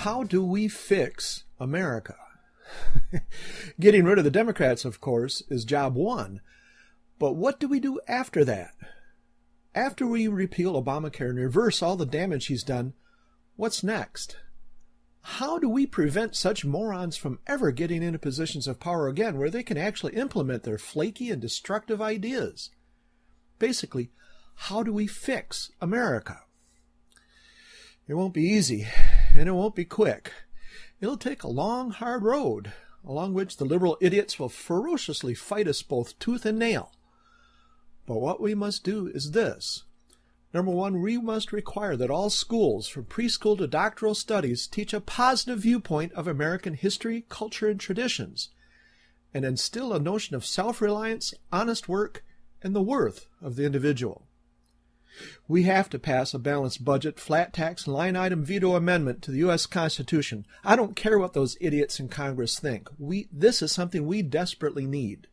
How do we fix America? Getting rid of the Democrats, of course, is job one. But what do we do after that? After we repeal Obamacare and reverse all the damage he's done, what's next? How do we prevent such morons from ever getting into positions of power again where they can actually implement their flaky and destructive ideas? Basically, how do we fix America? It won't be easy, and it won't be quick. It'll take a long, hard road, along which the liberal idiots will ferociously fight us both tooth and nail. But what we must do is this. Number one, we must require that all schools, from preschool to doctoral studies, teach a positive viewpoint of American history, culture, and traditions, and instill a notion of self-reliance, honest work, and the worth of the individual. We have to pass a balanced budget, flat tax, and line-item veto amendment to the U.S. Constitution. I don't care what those idiots in Congress think. This is something we desperately need.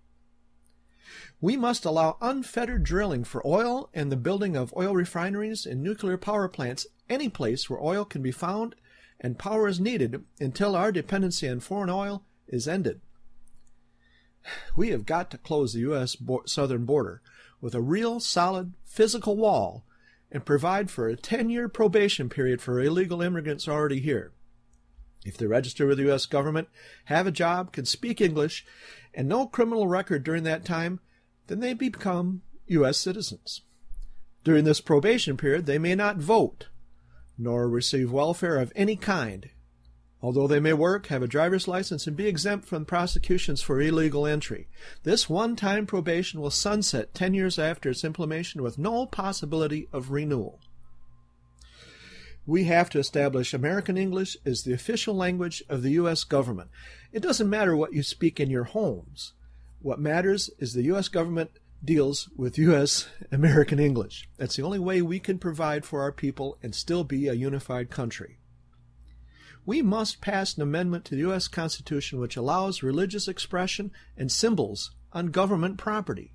We must allow unfettered drilling for oil and the building of oil refineries and nuclear power plants any place where oil can be found and power is needed until our dependency on foreign oil is ended. We have got to close the U.S. southern border with a real, solid, physical wall and provide for a 10-year probation period for illegal immigrants already here. If they register with the U.S. government, have a job, can speak English, and no criminal record during that time, then they become U.S. citizens. During this probation period, they may not vote, nor receive welfare of any kind, although they may work, have a driver's license, and be exempt from prosecutions for illegal entry. This one-time probation will sunset 10 years after its implementation with no possibility of renewal. We have to establish American English as the official language of the U.S. government. It doesn't matter what you speak in your homes. What matters is the U.S. government deals with U.S. American English. That's the only way we can provide for our people and still be a unified country. We must pass an amendment to the U.S. Constitution which allows religious expression and symbols on government property.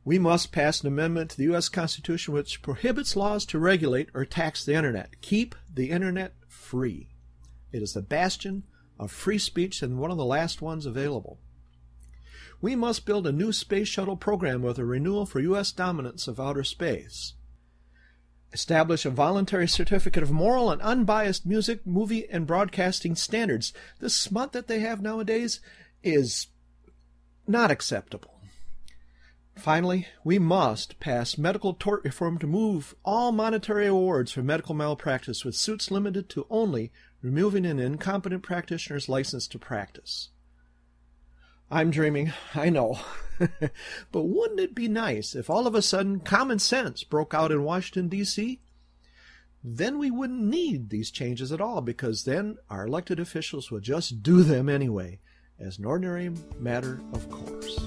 We must pass an amendment to the U.S. Constitution which prohibits laws to regulate or tax the Internet. Keep the Internet free. It is the bastion of free speech and one of the last ones available. We must build a new space shuttle program with a renewal for U.S. dominance of outer space. Establish a voluntary certificate of moral and unbiased music, movie, and broadcasting standards. The smut that they have nowadays is not acceptable. Finally, we must pass medical tort reform to move all monetary awards for medical malpractice with suits limited to only removing an incompetent practitioner's license to practice. I'm dreaming, I know. But wouldn't it be nice if all of a sudden common sense broke out in Washington, D.C.? Then we wouldn't need these changes at all, because then our elected officials would just do them anyway, as an ordinary matter of course.